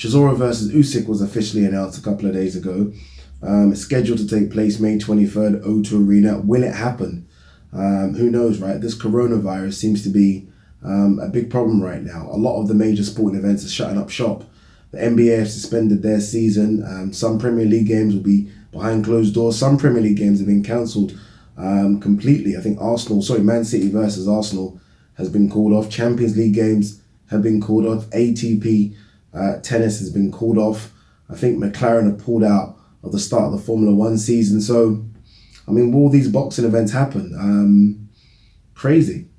Chisora versus Usyk was officially announced a couple of days ago. It's scheduled to take place May 23rd, O2 Arena. Will it happen? Who knows, right? This coronavirus seems to be a big problem right now. A lot of the major sporting events are shutting up shop. The NBA have suspended their season. Some Premier League games will be behind closed doors. Some Premier League games have been cancelled completely. I think Man City versus Arsenal has been called off. Champions League games have been called off. ATP tennis has been called off. I think McLaren have pulled out of the start of the Formula One season. So, I mean, will these boxing events happen? Crazy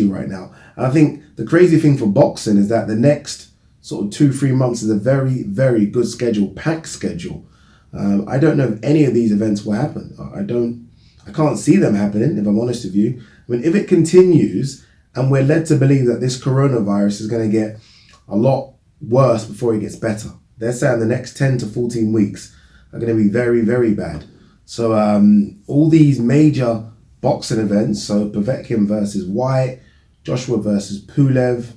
right now. And I think the crazy thing for boxing is that the next sort of 2-3 months is a very, very good schedule, packed schedule. I don't know if any of these events will happen. I can't see them happening, if I'm honest with you. I mean, if it continues and we're led to believe that this coronavirus is going to get a lot worse before it gets better. They're saying the next 10 to 14 weeks are going to be very, very bad. So all these major boxing events, so Povetkin versus White, Joshua versus Pulev,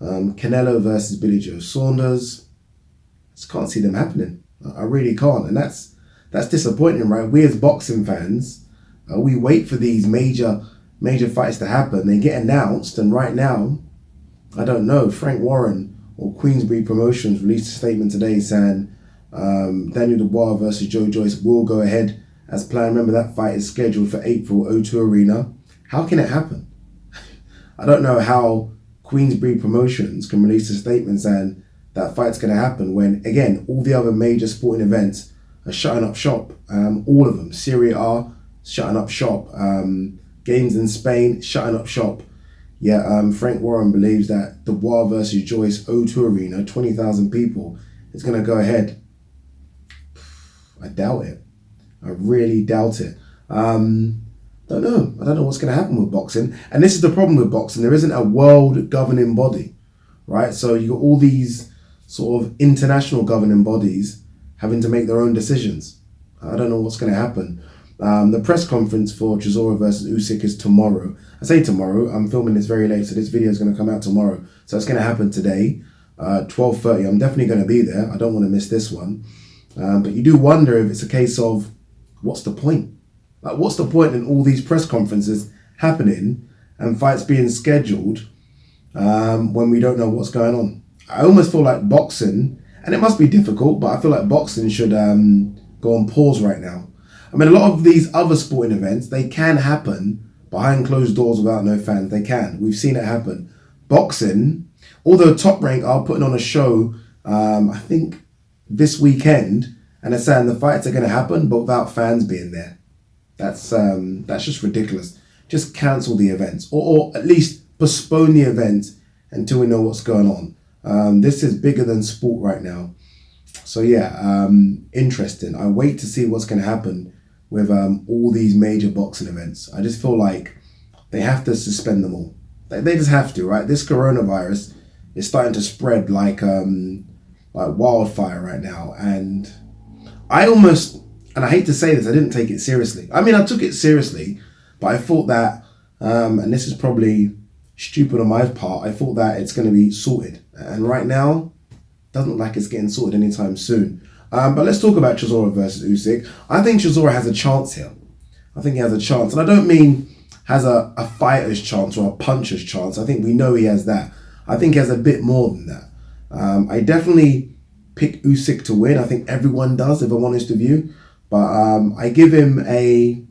Canelo versus Billy Joe Saunders, just can't see them happening. I really can't. And that's disappointing, right? We as boxing fans, we wait for these major fights to happen. They get announced, and right now, I don't know, Frank Warren or Queensberry Promotions released a statement today saying Daniel Dubois versus Joe Joyce will go ahead as planned. Remember, that fight is scheduled for April, O2 Arena. How can it happen? I don't know how Queensberry Promotions can release a statement saying that fight's going to happen when, again, all the other major sporting events are shutting up shop. All of them. Serie A, shutting up shop. Games in Spain, shutting up shop. Yeah, Frank Warren believes that Dubois versus Joyce, O2 Arena, 20,000 people, is going to go ahead. I doubt it. I really doubt it. Don't know. I don't know what's going to happen with boxing. And this is the problem with boxing. There isn't a world governing body, right? So you got all these sort of international governing bodies having to make their own decisions. I don't know what's going to happen. The press conference for Chisora versus Usyk is tomorrow. I say tomorrow. I'm filming this very late, so this video is going to come out tomorrow. So it's going to happen today, 12:30. I'm definitely going to be there. I don't want to miss this one. But you do wonder if it's a case of, what's the point? Like, what's the point in all these press conferences happening and fights being scheduled when we don't know what's going on? I almost feel like boxing, and it must be difficult, but I feel like boxing should go on pause right now. I mean, a lot of these other sporting events, they can happen behind closed doors without no fans. They can. We've seen it happen. Boxing, although Top Rank are putting on a show, I think this weekend, and they're saying the fights are going to happen, but without fans being there. That's just ridiculous. Just cancel the events, or at least postpone the event until we know what's going on. This is bigger than sport right now. So yeah, interesting. I wait to see what's going to happen with all these major boxing events. I just feel like they have to suspend them all. They just have to, right? This coronavirus is starting to spread like wildfire right now, and I hate to say this, I didn't take it seriously. I mean, I took it seriously, but I thought that, and this is probably stupid on my part, I thought that it's going to be sorted. And right now, doesn't look like it's getting sorted anytime soon. But let's talk about Chisora versus Usyk. I think Chisora has a chance here. I think he has a chance. And I don't mean has a fighter's chance or a puncher's chance. I think we know he has that. I think he has a bit more than that. I definitely pick Usyk to win. I think everyone does, if I'm honest with you. But I give him a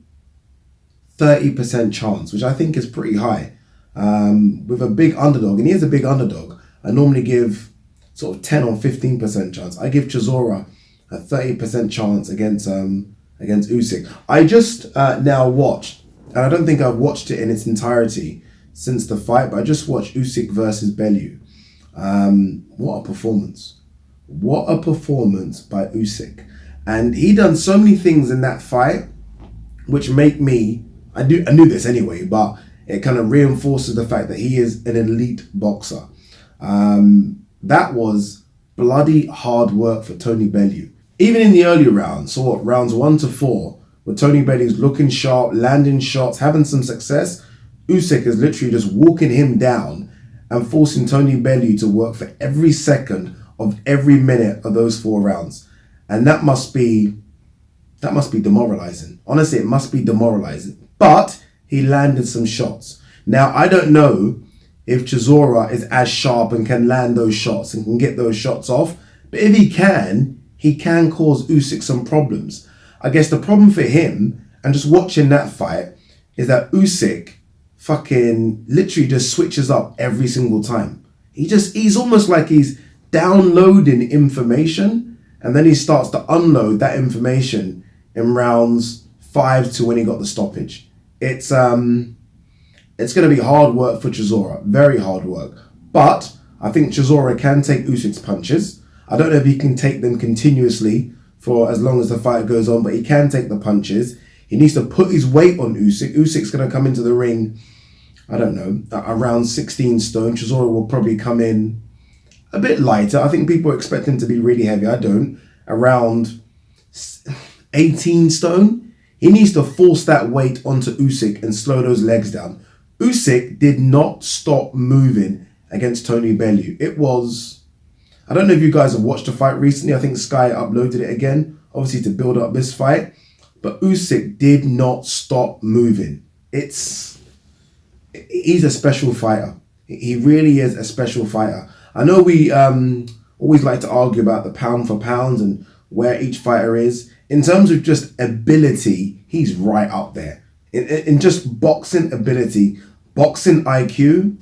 30% chance, which I think is pretty high. With a big underdog, and he is a big underdog, I normally give sort of 10 or 15% chance. I give Chisora a 30% chance against Usyk. I just now watched, and I don't think I've watched it in its entirety since the fight, but I just watched Usyk versus Bellew. What a performance. What a performance by Usyk. And he done so many things in that fight which make me, I knew this anyway, but it kind of reinforces the fact that he is an elite boxer. That was bloody hard work for Tony Bellew. Even in the early rounds, so what, rounds 1 to 4, where Tony Bellew's looking sharp, landing shots, having some success, Usyk is literally just walking him down and forcing Tony Bellew to work for every second of every minute of those 4 rounds. And that must be demoralizing. Honestly, it must be demoralizing. But he landed some shots. Now, I don't know if Chisora is as sharp and can land those shots and can get those shots off. But if he can cause Usyk some problems. I guess the problem for him, and just watching that fight, is that Usyk fucking literally just switches up every single time. He's almost like he's downloading information, and then he starts to unload that information in rounds 5 to when he got the stoppage. It's going to be hard work for Chisora, very hard work. But I think Chisora can take Usyk's punches. I don't know if he can take them continuously for as long as the fight goes on, but he can take the punches. He needs to put his weight on Usyk. Usyk's going to come into the ring, I don't know, around 16 stone. Chisora will probably come in a bit lighter. I think people expect him to be really heavy. I don't. Around 18 stone. He needs to force that weight onto Usyk and slow those legs down. Usyk did not stop moving against Tony Bellew. It was, I don't know if you guys have watched the fight recently. I think Sky uploaded it again, obviously to build up this fight. But Usyk did not stop moving. He's a special fighter. He really is a special fighter. I know we always like to argue about the pound for pounds and where each fighter is. In terms of just ability, he's right up there. In just boxing ability, boxing IQ,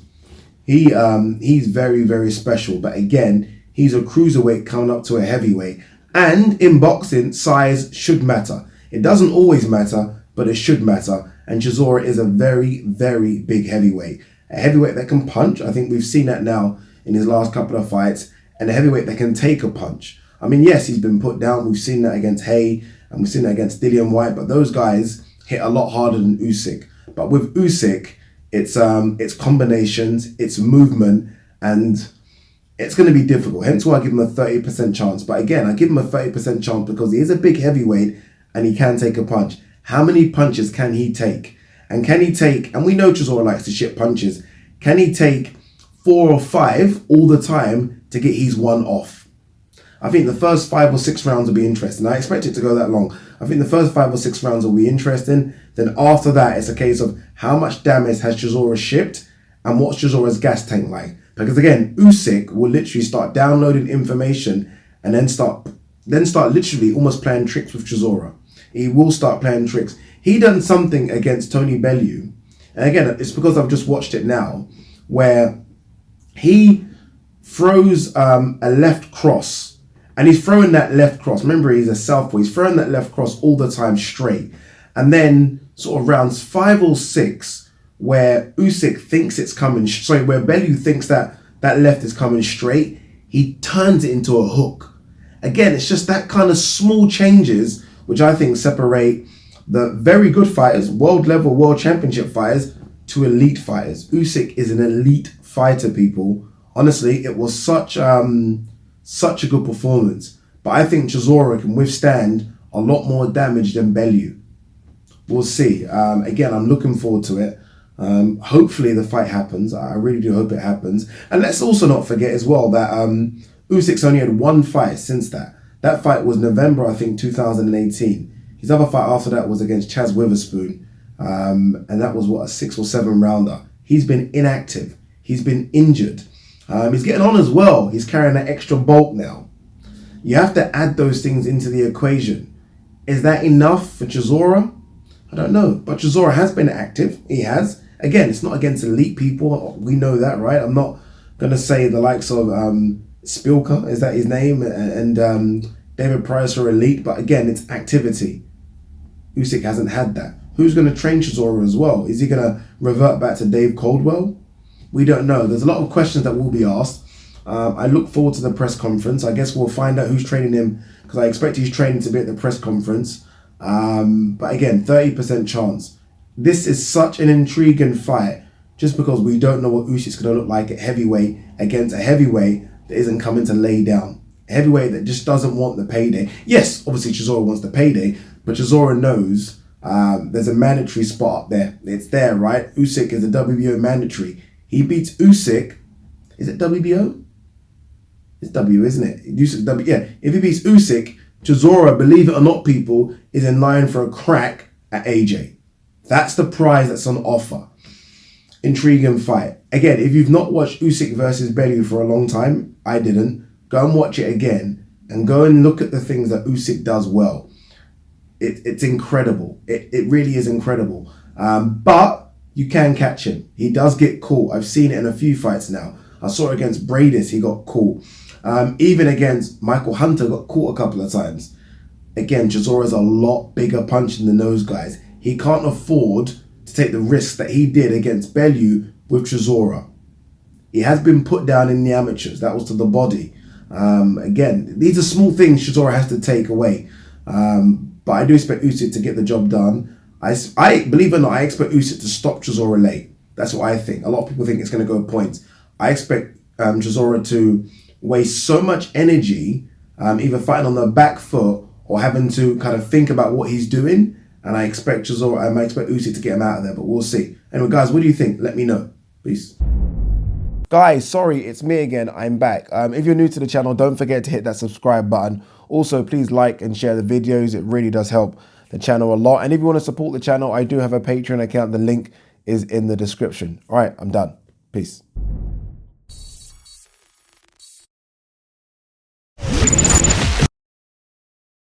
he's very, very special. But again, he's a cruiserweight coming up to a heavyweight. And in boxing, size should matter. It doesn't always matter, but it should matter. And Chisora is a very, very big heavyweight. A heavyweight that can punch. I think we've seen that now in his last couple of fights. And a heavyweight that can take a punch. I mean, yes, he's been put down. We've seen that against Hay. And we've seen that against Dillian White. But those guys hit a lot harder than Usyk. But with Usyk, it's combinations, it's movement, and it's going to be difficult. Hence why I give him a 30% chance. But again, I give him a 30% chance because he is a big heavyweight and he can take a punch. How many punches can he take? And can he take, and we know Chisora likes to shit punches, can he take 4 or 5 all the time to get his one off? I think the first 5 or 6 rounds will be interesting. I expect it to go that long. I think the first 5 or 6 rounds will be interesting. Then after that, it's a case of how much damage has Chisora shipped and what's Chisora's gas tank like. Because again, Usyk will literally start downloading information and then start literally almost playing tricks with Chisora. He will start playing tricks. He done something against Tony Bellew. And again, it's because I've just watched it now, where he throws a left cross. And he's throwing that left cross. Remember, he's a southpaw. He's throwing that left cross all the time straight. And then sort of rounds 5 or 6, where Usyk thinks it's coming, where Bellew thinks that left is coming straight, he turns it into a hook. Again, it's just that kind of small changes, which I think separate the very good fighters, world level, world championship fighters, to elite fighters. Usyk is an elite fighter, people. Honestly, it was such a good performance. But I think Chisora can withstand a lot more damage than Bellew. We'll see. Again, I'm looking forward to it. Hopefully the fight happens. I really do hope it happens. And let's also not forget as well that Usyk's only had 1 fight since that. That fight was November, I think, 2018. His other fight after that was against Chaz Witherspoon. And that was, a 6 or 7 rounder. He's been inactive. He's been injured. He's getting on as well. He's carrying that extra bulk now. You have to add those things into the equation. Is that enough for Chisora? I don't know. But Chisora has been active. He has. Again, it's not against elite people. We know that, right? I'm not going to say the likes of Spilka, is that his name? And David Price are elite. But again, it's activity. Usyk hasn't had that. Who's going to train Chisora as well? Is he going to revert back to Dave Caldwell? We don't know. There's a lot of questions that will be asked. I look forward to the press conference. I guess we'll find out who's training him, because I expect his training to be at the press conference. But again, 30% chance. This is such an intriguing fight, just because we don't know what Usyk's going to look like at heavyweight against a heavyweight that isn't coming to lay down. A heavyweight that just doesn't want the payday. Yes, obviously Chisora wants the payday, but Chisora knows there's a mandatory spot up there. It's there, right? Usyk is a WBO mandatory. He beats Usyk. Is it WBO? It's W, isn't it? Usyk W. Yeah, if he beats Usyk, Chisora, believe it or not, people, is in line for a crack at AJ. That's the prize that's on offer. Intriguing fight. Again, if you've not watched Usyk versus Bellew for a long time, I didn't, go and watch it again and go and look at the things that Usyk does well. It's incredible. It really is incredible. But you can catch him. He does get caught. I've seen it in a few fights now. I saw it against Bradis, he got caught. Even against Michael Hunter, got caught a couple of times. Again, Chisora's a lot bigger punching than those guys. He can't afford to take the risk that he did against Bellew with Chisora. He has been put down in the amateurs. That was to the body. Again, these are small things Chisora has to take away. But I do expect Usyk to get the job done. I believe it or not, I expect Usyk to stop Chisora late. That's what I think. A lot of people think it's going to go points. I expect Chisora to waste so much energy, either fighting on the back foot or having to kind of think about what he's doing. And I expect Usyk to get him out of there, but we'll see. Anyway, guys, what do you think? Let me know. Peace. Guys, sorry, it's me again. I'm back. If you're new to the channel, don't forget to hit that subscribe button. Also, please like and share the videos. It really does help the channel a lot. And if you want to support the channel, I do have a Patreon account. The link is in the description. All right, I'm done. Peace.